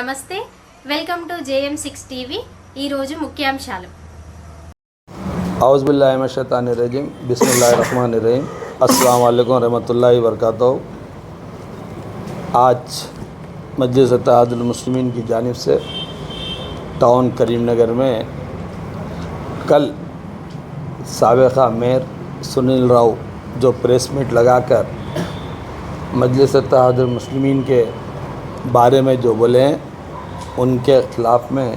నమస్తే welcome to JM6 TV ఈ రోజు ముఖ్యాంశాలు औज़ुबिल्लाहि मिनश्शैतानिर्रजीम बिस्मिल्लाहिर्रहमानिर्रहीम अस्सलाम वालेकुम रहमतुल्लाहि वबरकातुहू। आज मजलिस इत्तेहादुल मुस्लिमीन की जानिब से टाउन करीमनगर में कल साबिक़ा मेयर सुनील राव जो प्रेस मीट लगाकर मजलिस इत्तेहादुल मुस्लिमीन के बारे में जो बोले हैं उनके ख़िलाफ़ में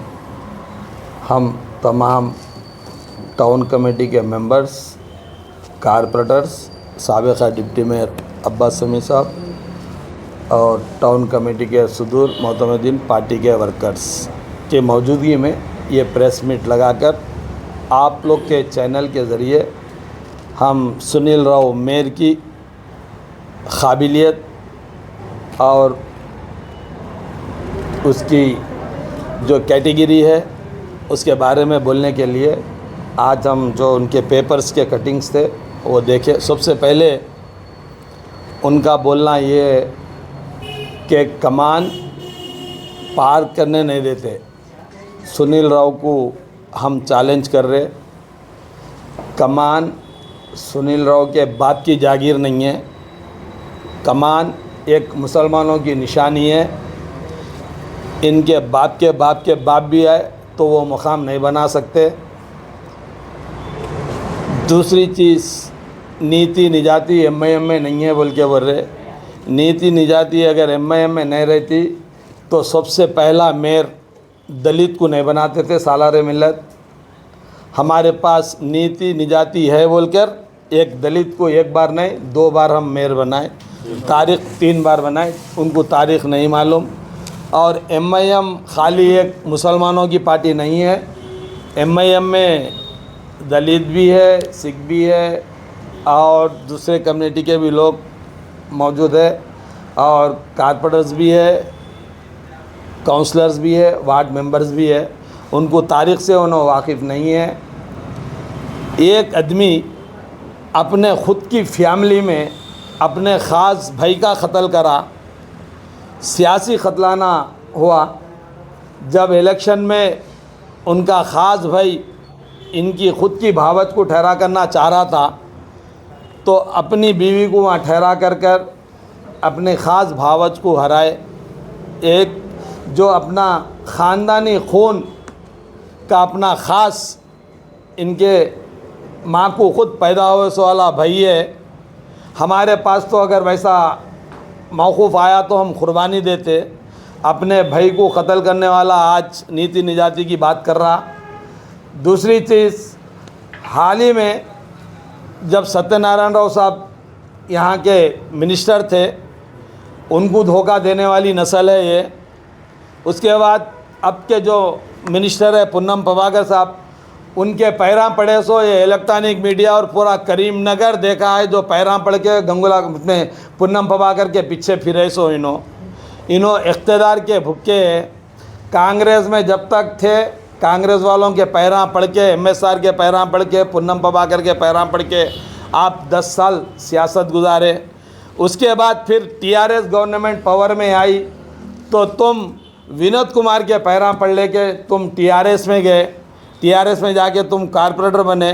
हम तमाम टाउन कमेटी के मेंबर्स, कारपोरेटर्स, साबिक़ा डिप्टी मेयर अब्बास समी साहब और टाउन कमेटी के सदूर मोहतमदीन पार्टी के वर्कर्स के मौजूदगी में ये प्रेस मीट लगाकर आप लोग के चैनल के ज़रिए हम सुनील राव मेयर की काबिलियत और उसकी जो कैटेगरी है उसके बारे में बोलने के लिए आज हम जो उनके पेपर्स के कटिंग्स थे वो देखे। सबसे पहले उनका बोलना ये कि कमान पार करने नहीं देते। सुनील राव को हम चैलेंज कर रहे, कमान सुनील राव के बाप की जागीर नहीं है, कमान एक मुसलमानों की निशानी है। इनके बाप के बाप भी आए तो वो मुकाम नहीं बना सकते। दूसरी चीज़, नीति निजाती MIM में नहीं है बोल के बोल रहे। नीति निजाती अगर MIM में नहीं रहती तो सबसे पहला मेयर दलित को नहीं बनाते थे। सालारे मिल्लत हमारे पास नीति निजाती है बोलकर एक दलित को एक बार नहीं 2 बार हम मेयर बनाए, तारीख़ 3 बार बनाए, उनको तारीख़ नहीं मालूम। और MIM खाली एक मुसलमानों की पार्टी नहीं है, MIM में दलित भी है, सिख भी है और दूसरे कम्युनिटी के भी लोग मौजूद है और कारपोरेटर्स भी है, काउंसलर्स भी है, वार्ड मेंबर्स भी है। उनको तारीख़ से उन्हें वाकिफ़ नहीं है। एक आदमी अपने ख़ुद की फैमिली में अपने ख़ास भाई का कत्ल करा, सियासी कत्लाना हुआ। जब इलेक्शन में उनका ख़ास भाई इनकी ख़ुद की भावत को ठहरा करना चाह रहा था तो अपनी बीवी को वहाँ ठहरा कर अपने ख़ास भावत को हराए। एक जो अपना ख़ानदानी खून का अपना ख़ास इनके माँ को ख़ुद पैदा हुए सो वाला भाई है। हमारे पास तो अगर वैसा मौक़ूफ़ आया तो हम कुर्बानी देते। अपने भाई को कत्ल करने वाला आज नीति निजाती की बात कर रहा। दूसरी चीज़, हाल ही में जब सत्यनारायण राव साहब यहाँ के मिनिस्टर थे उनको धोखा देने वाली नस्ल है ये। उसके बाद अब के जो मिनिस्टर है पुन्नम प्रभाकर साहब, उनके पैरां पड़े सो ये इलेक्ट्रॉनिक मीडिया और पूरा करीमनगर देखा है जो पैरां पड़ के गंगुला में पुन्नम प्रभाकर के पीछे फिरे सो इन्हों इख्तिदार के भुक्के। कांग्रेस में जब तक थे कांग्रेस वालों के पैरां पड़ के, MSR के पैरां पड़ के, पुन्नम प्रभाकर के पैरां पड़ के आप 10 साल सियासत गुजारे। उसके बाद फिर TRS गवर्नमेंट पावर में आई तो तुम विनोद कुमार के पैरां पड़ लेके तुम TRS में गए। TRS में जाके तुम कारपोरेटर बने।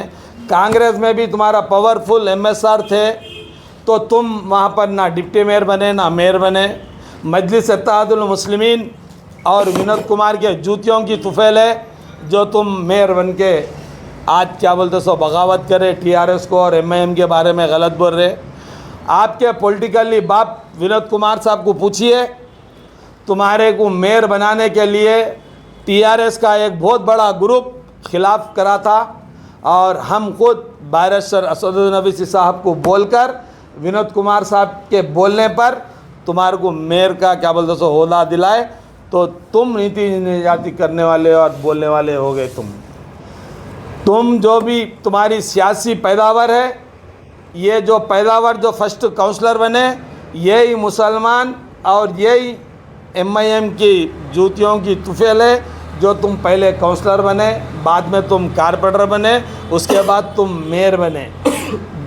कांग्रेस में भी तुम्हारा पावरफुल MSR थे तो तुम वहाँ पर ना डिप्टी मेयर बने ना मेयर बने। मजलिस इत्तेहादुल मुस्लिमीन और विनोद कुमार के जूतियों की तुफैल है जो तुम मेयर बन के आज क्या बोलते सो बगावत करे, TRS को और MIM के बारे में गलत बोल रहे। आपके पॉलिटिकली बाप विनोद कुमार साहब को पूछिए, तुम्हारे को मेयर बनाने के लिए TRS का एक बहुत बड़ा ग्रुप खिलाफ करा था और हम खुद बैरिस्टर असदुद्दीन अवीसी साहब को बोलकर विनोद कुमार साहब के बोलने पर तुम्हारे को मेयर का क्या बोलते सो ओहदा दिलाए तो तुम नीति निजाती करने वाले और बोलने वाले हो गए। तुम जो भी तुम्हारी सियासी पैदावार है, ये जो पैदावार जो फर्स्ट काउंसलर बने यही मुसलमान और यही MIM की जूतियों की तुफैल है जो तुम पहले काउंसलर बने, बाद में तुम कारपोरेटर बने, उसके बाद तुम मेयर बने।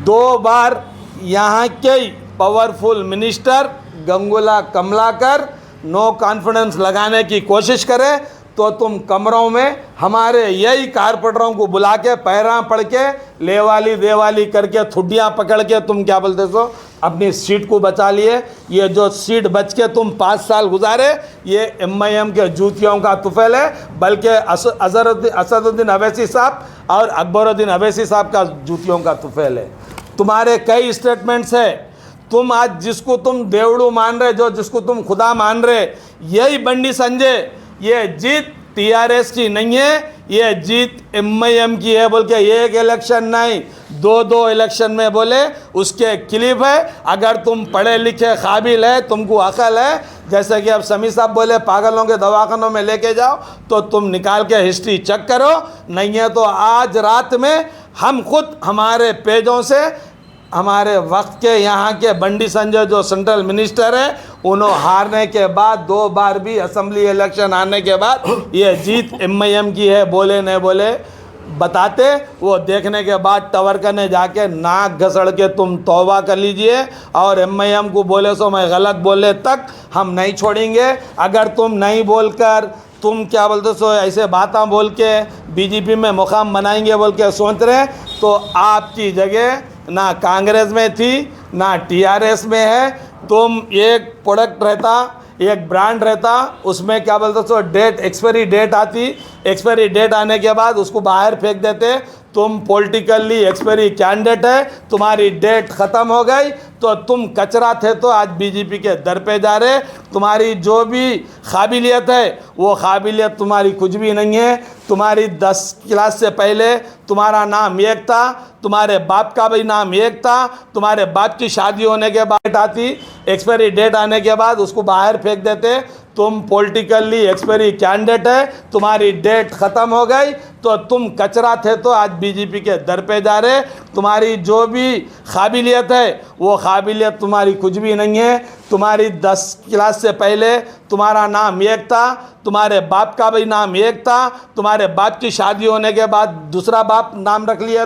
2 बार यहाँ के powerful minister Gangula Kamalakar no confidence लगाने की कोशिश करे तो तुम कमरों में हमारे यही कारपोरेटरों को बुला के पैरा पड़ के लेवाली देवाली करके थुड्डियाँ पकड़ के तुम क्या बोलते सो अपनी सीट को बचा लिए। ये जो सीट बच के तुम 5 साल गुजारे ये MIM के जूतियों का तुफैल है, बल्कि असदुद्दीन अवैसी साहब और अकबरुद्दीन अवैसी साहब का जूतियों का तुफैल है। तुम्हारे कई स्टेटमेंट्स है, तुम आज जिसको तुम देवड़ू मान रहे, जो जिसको तुम खुदा मान रहे, यही बंडी संजय, ये जीत TRS की नहीं है, ये जीत MIM की है बोल के एक इलेक्शन नहीं 2 इलेक्शन में बोले, उसके क्लिप है। अगर तुम पढ़े लिखे काबिल है, तुमको अकल है, जैसे कि अब समी साहब बोले पागलों के दवाखानों में लेके जाओ, तो तुम निकाल के हिस्ट्री चेक करो, नहीं है तो आज रात में हम खुद हमारे पेजों से हमारे वक्त के यहाँ के बंडी संजय जो सेंट्रल मिनिस्टर है, उन्होंने हारने के बाद 2 बार भी असेंबली इलेक्शन आने के बाद ये जीत MIM की है बोले नहीं बोले बताते, वो देखने के बाद टवर करने जाके नाक घसड़ के तुम तौबा कर लीजिए। और MIM को बोले सो मैं गलत बोले तक हम नहीं छोड़ेंगे। अगर तुम नहीं बोलकर तुम क्या बोलते सो ऐसे बातें बोल के BJP में मुकाम बनाएंगे बोल के सोच रहे, तो आपकी जगह ना कांग्रेस में थी ना TRS में है। तुम एक प्रोडक्ट रहता, एक ब्रांड रहता, उसमें क्या बोलते सो डेट एक्सपायरी डेट आती, एक्सपायरी डेट आने के बाद उसको बाहर फेंक देते। तुम पॉलिटिकली एक्सपायरी कैंडिडेट है, तुम्हारी डेट ख़त्म हो गई तो तुम कचरा थे, तो आज BJP के दर पे जा रहे। तुम्हारी जो भी काबिलियत है वो काबिलियत तुम्हारी कुछ भी नहीं है। तुम्हारी 10 क्लास से पहले तुम्हारा नाम एक था, तुम्हारे बाप का भी नाम एक था, तुम्हारे बाप की शादी होने के बाद आती, एक्सपायरी डेट आने के बाद उसको बाहर फेंक देते। तुम पॉलिटिकली एक्सपायरी कैंडिडेट है, तुम्हारी डेट ख़त्म हो गई तो तुम कचरा थे, तो आज BJP के दर पे जा रहे। तुम्हारी जो भी काबिलियत है वो काबिलियत तुम्हारी कुछ भी नहीं है। तुम्हारी 10 क्लास से पहले तुम्हारा नाम एक था, तुम्हारे बाप का भी नाम एक था, तुम्हारे बाप की शादी होने के बाद दूसरा बाप नाम रख लिया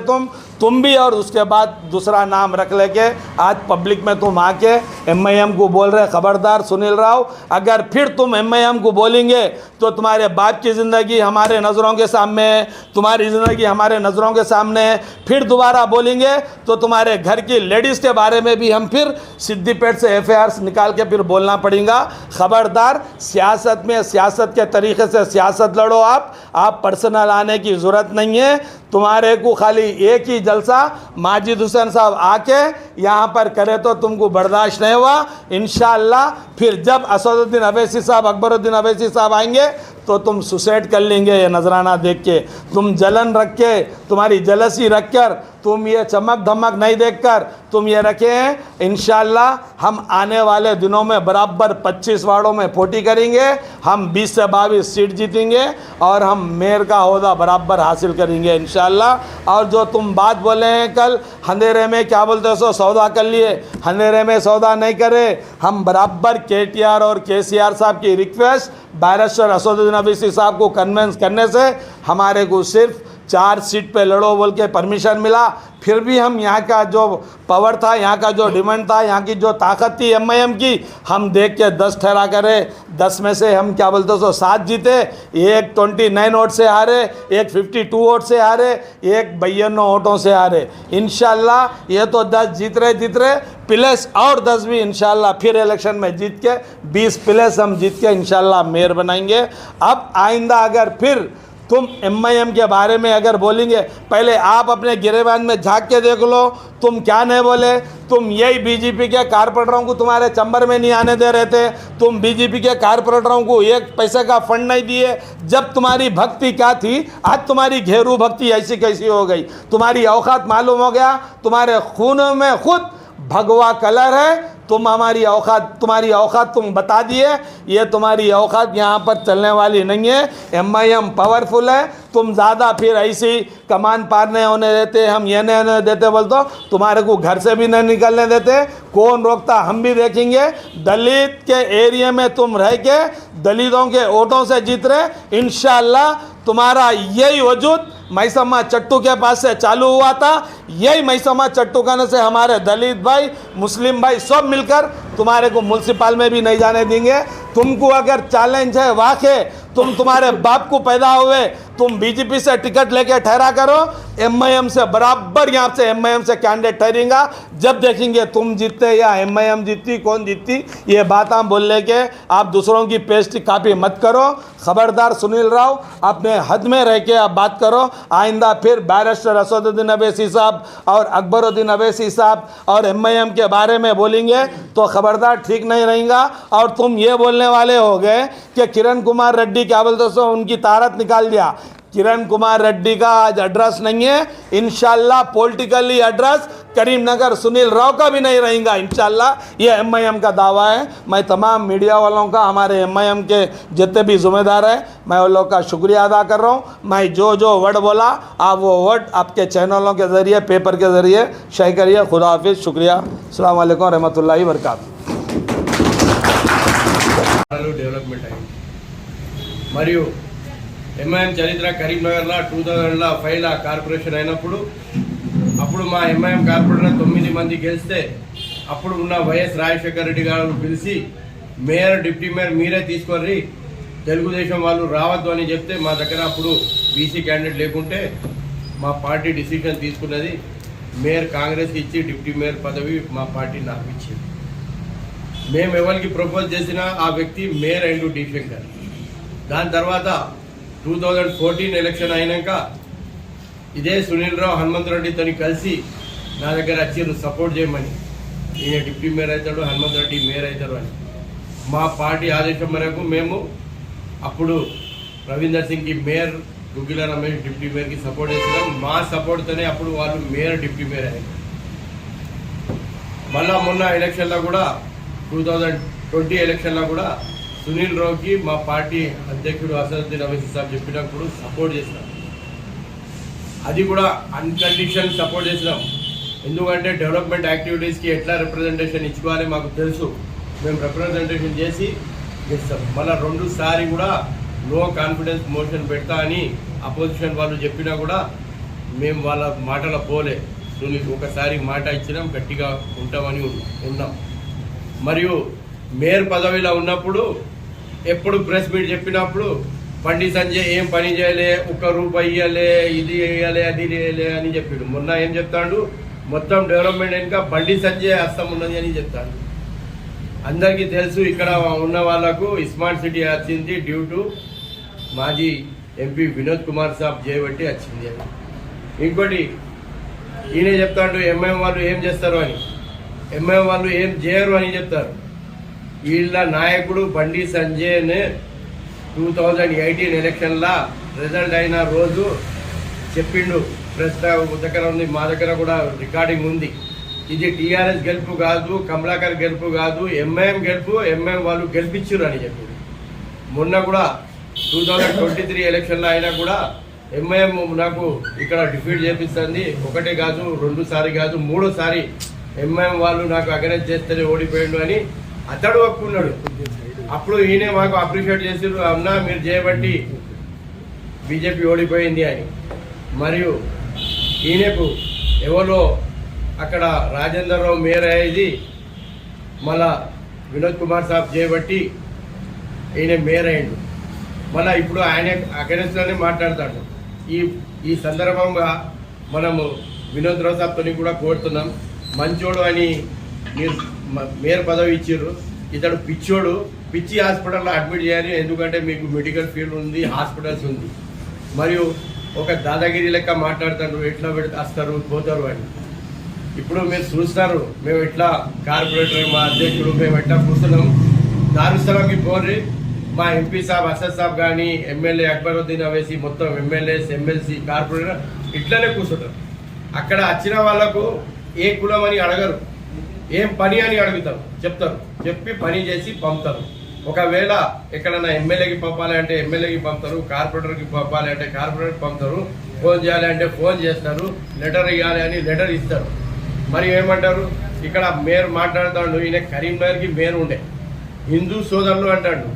तुम भी, और उसके बाद दूसरा नाम रख लेके आज पब्लिक में तुम आके MIM को बोल रहे। खबरदार सुनील राव, अगर फिर तुम MIM को बोलेंगे तो तुम्हारे बाप की ज़िंदगी हमारे नज़रों के सामने है, तुम्हारी ज़िंदगी हमारे नज़रों के सामने है। फिर दोबारा बोलेंगे तो तुम्हारे घर की लेडीज़ के बारे में भी हम फिर सिद्दीपेट से FIR निकाल के फिर बोलना पड़ेगा। खबरदार, सियासत में सियासत के तरीके से सियासत लड़ो। आप पर्सनल आने की ज़रूरत नहीं है। तुम्हारे को खाली एक ही जलसा माजिद हुसैन साहब आके यहाँ पर करे तो तुमको बर्दाश्त नहीं हुआ। इंशाअल्लाह फिर जब असदुद्दीन अवैसी साहब, अकबरुद्दीन अवैसी साहब आएंगे तो तुम सुसाइड कर लेंगे। ये नजराना देख के तुम जलन रख के, तुम्हारी जलसी रख कर, तुम ये चमक धमक नहीं देखकर तुम ये रखे हैं। इंशाअल्लाह हम आने वाले दिनों में बराबर 25 वार्डों में पोटी करेंगे, हम 20 से 22 सीट जीतेंगे और हम मेयर का ओहदा बराबर हासिल करेंगे इंशाअल्लाह। और जो तुम बात बोले हैं कल, अंधेरे में क्या बोलते हो सौदा कर लिए, अंधेरे में सौदा नहीं करे। हम बराबर KTR और KCR साहब की रिक्वेस्ट बैरिस्टर असदुद्दीन अवैसी साहब को कन्वेंस करने से हमारे को सिर्फ 4 सीट पे लड़ो बोल के परमिशन मिला। फिर भी हम यहाँ का जो पावर था, यहाँ का जो डिमांड था, यहाँ की जो ताकत थी MIM की, हम देख के 10 ठहरा करे। 10 में से हम क्या बोलते हो 7 जीते, एक 29 वोट से हारे, एक 52 वोट से हारे, एक 52 वोटों से हारे। इंशाल्लाह ये तो 10 जीत रहे प्लस और 10 भी इंशाल्लाह फिर इलेक्शन में जीत के 20 प्लस हम जीत के इंशाल्लाह मेयर बनाएंगे। अब आइंदा अगर फिर तुम MIM के बारे में अगर बोलेंगे, पहले आप अपने गिरेबान में झांक के देख लो, तुम क्या नहीं बोले। तुम यही BJP के कारपोरेटरों को तुम्हारे चंबर में नहीं आने दे रहे थे, तुम BJP के कारपोरेटरों को 1 पैसे का फंड नहीं दिए। जब तुम्हारी भक्ति क्या थी, आज तुम्हारी घेरू भक्ति ऐसी कैसी हो गई। तुम्हारी औकात मालूम हो गया, तुम्हारे खून में खुद भगवा कलर है। तुम हमारी औकात, तुम्हारी औकात तुम बता दिए, ये तुम्हारी औकात यहाँ पर चलने वाली नहीं है। MIM पावरफुल है, तुम ज़्यादा फिर ऐसी कमान पार नहीं होने देते, हम ये नहीं होने देते बोल तो तुम्हारे को घर से भी नहीं निकलने देते। कौन रोकता, हम भी देखेंगे। दलित के एरिया में तुम रह के दलितों के वोटों से जीत रहे। इंशाअल्लाह तुम्हारा यही वजूद मैसम्मा चट्टू के पास से चालू हुआ था। यही मैसम्मा चट्टू खाने से हमारे दलित भाई, मुस्लिम भाई सब मिलकर तुम्हारे को म्यूनसिपल में भी नहीं जाने देंगे। तुमको अगर चैलेंज है वाकई, तुम्हारे बाप को पैदा हुए, तुम बीजेपी से टिकट लेके ठहरा करो, एमआईएम से बराबर यहाँ से एमआईएम से कैंडिडेट ठहरेगा। जब देखेंगे तुम जीतते या एमआईएम जीतती, कौन जीतती, ये बात हम बोलने के आप दूसरों की पेस्ट कापी मत करो। खबरदार सुनील राव, अपने हद में रह के आप बात करो। आइंदा फिर बैरिस्टर असदुद्दीन अवैसी साहब और अकबरुद्दीन अवैसी साहब और एमआईएम के बारे में बोलेंगे तो खबरदार ठीक नहीं रहेगा। और तुम ये बोलने वाले हो गए कि किरण कुमार रेड्डी क्या बोलते सो उनकी तारत निकाल दिया। किरण कुमार रेड्डी का आज एड्रेस नहीं है, इंशाल्लाह पॉलिटिकली एड्रेस करीमनगर सुनील राव का भी नहीं रहेगा इंशाल्लाह। ये एमआईएम का दावा है। मैं तमाम मीडिया वालों का, हमारे एमआईएम के जितने भी जिम्मेदार हैं, मैं उन लोगों का शुक्रिया अदा कर रहा हूँ। मैं जो वर्ड बोला आप वो वर्ड आपके चैनलों के ज़रिए, पेपर के ज़रिए शेयर करिए। खुदा हाफिज़, शुक्रिया। अस्सलाम वालेकुम रहमतुल्लाहि व बरकातहू। డెవలప్మెంట్ అయింది మరియు ఎంఐఎం చరిత్ర కరీంనగర్లో 2005లో కార్పొరేషన్ అయినప్పుడు అప్పుడు మా ఎంఐఎం కార్పొరేటర్ 9 మంది గెలిస్తే అప్పుడు ఉన్న వైఎస్ రాజశేఖర రెడ్డి గారు పిలిచి మేయర్, డిప్యూటీ మేయర్ మీరే తీసుకొని తెలుగుదేశం వాళ్ళు రావద్దు అని చెప్తే మా దగ్గర అప్పుడు బీసీ క్యాండిడేట్ లేకుంటే మా పార్టీ డిసిషన్ తీసుకున్నది మేయర్ కాంగ్రెస్కి ఇచ్చి డిప్యూటీ మేయర్ పదవి మా పార్టీ నాకు ఇచ్చింది। మేము ఎవరికి ప్రపోజ్ చేసినా ఆ వ్యక్తి మేయర్ అయిండు డి శంకర్। దాని తర్వాత 2014 ఎలక్షన్ అయినాక ఇదే సునీల్ రావు హనుమంతరెడ్డితో కలిసి నా దగ్గర వచ్చారు సపోర్ట్ చేయమని, ఈయన డిప్యూటీ మేయర్ అవుతాడు, హనుమంతరెడ్డి మేయర్ అవుతాడు అని। మా పార్టీ ఆదేశం మేరకు మేము అప్పుడు రవీందర్ సింగ్కి మేయర్, గుగ్గిల రమేష్ డిప్యూటీ మేయర్కి సపోర్ట్ చేసినాం। మా సపోర్ట్తోనే అప్పుడు వాళ్ళు మేయర్, డిప్యూటీ మేయర్ అయ్యారు। మళ్ళా మొన్న ఎలక్షన్లో కూడా 2020 ఎలక్షన్లో కూడా సునీల్ రావుకి మా పార్టీ అధ్యక్షుడు అసదుద్దీన్ అవైసీ సాబ్ చెప్పినప్పుడు సపోర్ట్ చేసినాం। అది కూడా అన్కండిషన్ సపోర్ట్ చేసినాం। ఎందుకంటే డెవలప్మెంట్ యాక్టివిటీస్కి ఎట్లా రిప్రజెంటేషన్ ఇచ్చుకోవాలి మాకు తెలుసు, మేము రిప్రజెంటేషన్ చేసి చేస్తాం। మళ్ళీ 2 సారి కూడా నో కాన్ఫిడెన్స్ మోషన్ పెడతా అని అపోజిషన్ వాళ్ళు చెప్పినా కూడా మేము వాళ్ళ మాటలో పోలే। సునీల్ ఒకసారి మాట ఇచ్చినాం, గట్టిగా ఉంటామని ఉన్నాం। మరియు మేయర్ పదవిలో ఉన్నప్పుడు ఎప్పుడు ప్రెస్ మీట్ చెప్పినప్పుడు బండి సంజయ్ ఏం పని చేయలే, ₹1 ఇవ్వలే, ఇది వేయాలి, అది వేయలే అని చెప్పాడు। మొన్న ఏం చెప్తాడు, మొత్తం డెవలప్మెంట్ వెనుక బండి సంజయ్ హస్తం ఉన్నది అని చెప్తాడు। అందరికీ తెలుసు ఇక్కడ ఉన్న వాళ్ళకు స్మార్ట్ సిటీ వచ్చింది డ్యూ టు మాజీ ఎంపీ వినోద్ కుమార్ సాబ్ చేయబట్టి వచ్చింది అని। ఇంకోటి ఈయన చెప్తాడు ఎంఐఎం వాళ్ళు ఏం చేస్తారు అని, ఎంఐఎం వాళ్ళు ఏం చేయరు అని చెప్తారు। వీళ్ళ నాయకుడు బండి సంజయ్నే 2018 ఎలక్షన్లో రిజల్ట్ అయిన రోజు చెప్పిండు, ప్రెస్ దగ్గర ఉంది, మా దగ్గర కూడా రికార్డింగ్ ఉంది, ఇది టీఆర్ఎస్ గెలుపు కాదు, కమలాకర్ గెలుపు కాదు, ఎంఐఎం గెలుపు, ఎంఐఎం వాళ్ళు గెలిపించారు అని చెప్పిండు। మొన్న కూడా 2023 ఎలక్షన్లో అయినా కూడా ఎంఐఎం నాకు ఇక్కడ డిఫీట్ చేపిస్తుంది, ఒకటే కాదు, 2 సారి కాదు, 3 సారి ఎంఐఎం వాళ్ళు నాకు అగైనెస్ట్ చేస్తేనే ఓడిపోయిండు అని అతడు ఒప్పుకున్నాడు। అప్పుడు ఈయన మాకు అప్రిషియేట్ చేసారు, అవునా మీరు చేయబట్టి బీజేపీ ఓడిపోయింది అని। మరియు ఈయనకు ఎవరో అక్కడ రాజేందర్ రావు మేయర్ అయ్యేది, మళ్ళా వినోద్ కుమార్ సాబ్ చేయబట్టి ఈయన మేయర్ అయ్యిండు। మళ్ళీ ఇప్పుడు ఆయన అగైనెస్ట్లోనే మాట్లాడతాడు। ఈ సందర్భంగా మనము వినోద్ రావు సాబ్తో కూడా కోరుతున్నాం, మంచోడు అని మీరు మేయర్ పదవి ఇచ్చారు, ఇతడు పిచ్చోడు, పిచ్చి హాస్పిటల్లో అడ్మిట్ చేయాలి, ఎందుకంటే మీకు మెడికల్ ఫీల్డ్ ఉంది, హాస్పిటల్స్ ఉంది, మరియు ఒక దాదాగిరి లెక్క మాట్లాడతారు, ఎట్లా వస్తారు పోతారు అని। ఇప్పుడు మీరు చూస్తారు మేము ఎట్లా కార్పొరేటర్, మా అధ్యక్షుడు మేము ఎట్లా కూర్చున్నాం, దారుస్థలంకి పోర్రి, మా ఎంపీ సాబ్, అసద్ సాబ్ కానీ ఎమ్మెల్యే అక్బరుద్దీన్ అవేసి, మొత్తం ఎమ్మెల్యేస్, ఎమ్మెల్సీ, కార్పొరేటర్ ఇట్లనే కూర్చుంటారు। అక్కడ వచ్చిన వాళ్ళకు ఏ కులం అని అడగరు, ఏం పని అని అడుగుతారు, చెప్తారు, చెప్పి పని చేసి పంపుతారు। ఒకవేళ ఎక్కడన్నా ఎమ్మెల్యేకి పంపాలి అంటే ఎమ్మెల్యేకి పంపుతారు, కార్పొరేటర్కి పంపాలి అంటే కార్పొరేటర్ పంపుతారు, ఫోన్ చేయాలి అంటే ఫోన్ చేస్తారు, లెటర్ ఇవ్వాలి అని లెటర్ ఇస్తారు। మరి ఏమంటారు, ఇక్కడ మేయర్ మాట్లాడుతాడు, ఈయన కరీంనగర్కి మేయర్ ఉండే, హిందూ సోదరులు అంటాడు,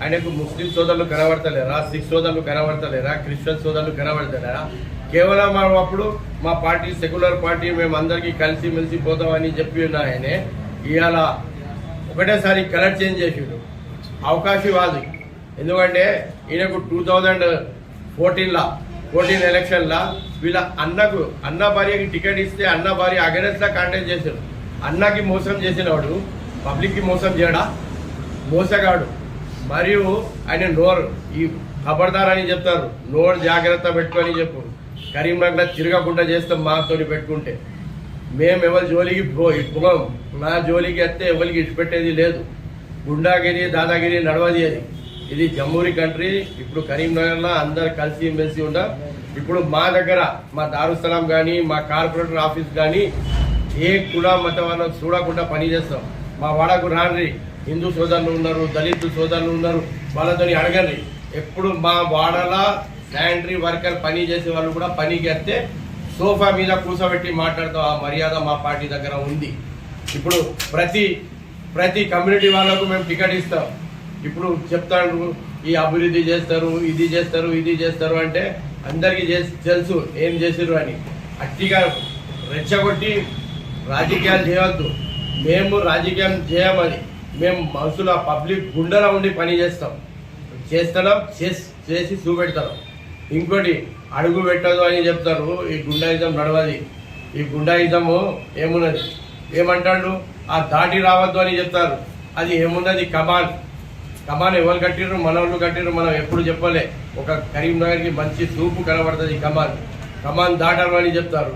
ఆయనకు ముస్లిం సోదరులు కనబడతలేరా, సిక్ సోదరులు కనబడతలేరా, క్రిస్టియన్ సోదరులు కనబడతలేరా? కేవలం అప్పుడు మా పార్టీ సెక్యులర్ పార్టీ మేము అందరికీ కలిసి మెలిసి పోతామని చెప్పి ఉన్నాయనే ఇవాళ ఒకటేసారి కలర్ చేంజ్ చేసిండు. అవకాశవాది. ఎందుకంటే ఈయనకు 2014 ఎలక్షన్లా వీళ్ళ అన్న భార్యకి టికెట్ ఇస్తే అన్న భార్య అగెనెస్ట్లా కాంటెస్ట్ చేశారు. అన్నకి మోసం చేసినవాడు పబ్లిక్కి మోసం చేయడా? మోసగాడు. మరియు ఆయన నోరు ఈ ఖబర్దార్ అని చెప్తారు, నోరు జాగ్రత్త పెట్టుకొని చెప్పు. కరీంనగర్ తిరగకుండా చేస్తాం మాతో పెట్టుకుంటే. మేము ఎవరి జోలికి పోం. నా జోలికి వస్తే ఎవరికి ఇచ్చిపెట్టేది లేదు. గుండాగిరి దాదాగిరి నడవది అది. ఇది జమ్మూరి కంట్రీ. ఇప్పుడు కరీంనగర్లో అందరు కలిసి మెలిసి ఉండాలి. ఇప్పుడు మా దగ్గర మా దారుస్థలం కానీ మా కార్పొరేటర్ ఆఫీస్ కానీ ఏ కుల మత వాళ్ళని చూడకుండా పనిచేస్తాం. మా వాడకు రాండ్రి, హిందూ సోదరులు ఉన్నారు, దళిత సోదరులు ఉన్నారు, వాళ్ళతో అడగండి. ఎప్పుడు మా వాడలా శానిటరీ వర్కర్ పని చేసే వాళ్ళు కూడా పనికి వస్తే సోఫా మీద కూర్చోబెట్టి మాట్లాడతాం. ఆ మర్యాద మా పార్టీ దగ్గర ఉంది. ఇప్పుడు ప్రతి కమ్యూనిటీ వాళ్ళకు మేము టికెట్ ఇస్తాం. ఇప్పుడు చెప్తాడు ఈ అభివృద్ధి చేస్తారు, ఇది చేస్తారు అంటే అందరికీ తెలుసు ఏం చేసిర్రు అని. అట్టిగా రెచ్చగొట్టి రాజకీయాలు చేయవద్దు. మేము రాజకీయం చేయమని మేము మనుషుల పబ్లిక్ గుండెలో ఉండి పని చేస్తాం. చేసి చూపెడతాం. ఇంకోటి అడుగు పెట్టదు అని చెప్తారు. ఈ గుండాయిజం నడవది. ఈ గుండాయిజము ఏమున్నది? ఏమంటాడు? ఆ దాటి రావద్దు అని చెప్తారు. అది ఏమున్నది? కమాన్ ఎవరు కట్టిర్రు? మనోళ్ళు కట్టిర్రు. మనం ఎప్పుడు చెప్పలే. ఒక కరీంనగర్కి మంచి చూపు కనబడుతుంది. కమాన్ దాటారు అని చెప్తారు.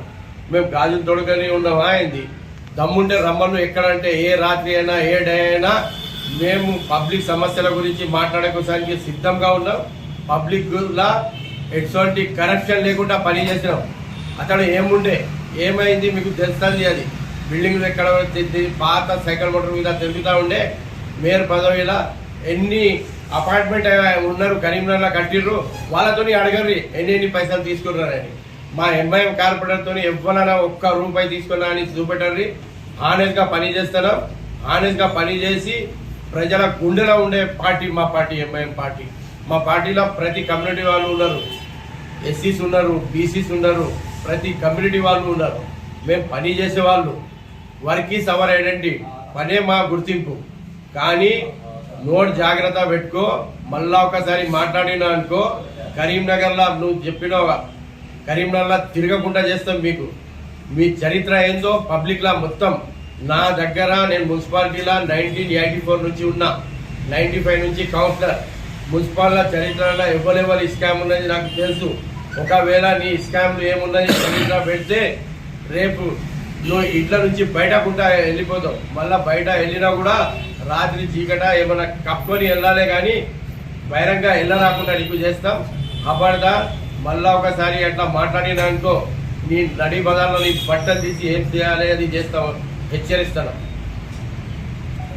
మేము గాజులు తొడగని ఉన్నామా ఏంది? దమ్ముంటే రమ్మను. ఎక్కడంటే ఏ రాత్రి అయినా ఏ డే అయినా మేము పబ్లిక్ సమస్యల గురించి మాట్లాడడానికి సిద్ధంగా ఉన్నాం. పబ్లిక్లా ఎటువంటి కరప్షన్ లేకుండా పని చేసినాం. అతడు ఏమైంది మీకు తెలుస్తుంది. అది బిల్డింగ్లు ఎక్కడ పాత సైకిల్ మోటార్ మీద తిరుగుతూ ఉండే మేయర్ పదవిలా ఎన్ని అపార్ట్మెంట్ ఉన్నారు కరీంనగర్లో కట్టిర్రు. వాళ్ళతో అడగర్రి ఎన్ని పైసలు తీసుకున్నారని. మా ఎంఐఎం కార్పొరేటర్తో ఎవరైనా ఒక్క రూపాయి తీసుకున్నా అని చూపెట్టండి. హానెస్ట్గా పని చేస్తున్నాం. హానెస్ట్గా పని చేసి ప్రజల గుండెలో ఉండే పార్టీ మా పార్టీ ఎంఐఎం పార్టీ. మా పార్టీలో ప్రతి కమ్యూనిటీ వాళ్ళు ఉన్నారు. ఎస్సీస్ ఉన్నారు, బీసీస్ ఉన్నారు, ప్రతి కమ్యూనిటీ వాళ్ళు ఉన్నారు. మేము పని చేసేవాళ్ళు. Work is our identity. పనే మా గుర్తింపు. కానీ నోట్ జాగ్రత్త పెట్టుకో. మళ్ళా ఒకసారి మాట్లాడినా అనుకో, కరీంనగర్లో నువ్వు చెప్పినావుగా, కరీంనగర్లో తిరగకుండా చేస్తాం. మీకు మీ చరిత్ర ఏందో పబ్లిక్లా మొత్తం నా దగ్గర. నేను మున్సిపాలిటీలో 1984 నుంచి ఉన్నా, 95 నుంచి కౌన్సిలర్. మున్సిపాలిటీ చరిత్రలో ఎవరెవరి స్కామ్ ఉన్నది నాకు తెలుసు. ఒకవేళ నీ స్కామ్లు ఏమున్నది చరిత్ర పెడితే రేపు నువ్వు ఇంట్లో నుంచి బయటకుండా వెళ్ళిపోతావు. మళ్ళీ బయట వెళ్ళినా కూడా రాత్రి చీకట ఏమైనా కప్పుకొని వెళ్ళాలి, కానీ బహిరంగ వెళ్ళరాకుండా నీకు చేస్తాం. అబడదా మళ్ళా ఒకసారి అట్లా మాట్లాడినా అనుకో, నీ నడి బజార్లో నీ బట్టలు తీసి ఏం చేయాలి అది చేస్తాం. హెచ్చరిస్తాను.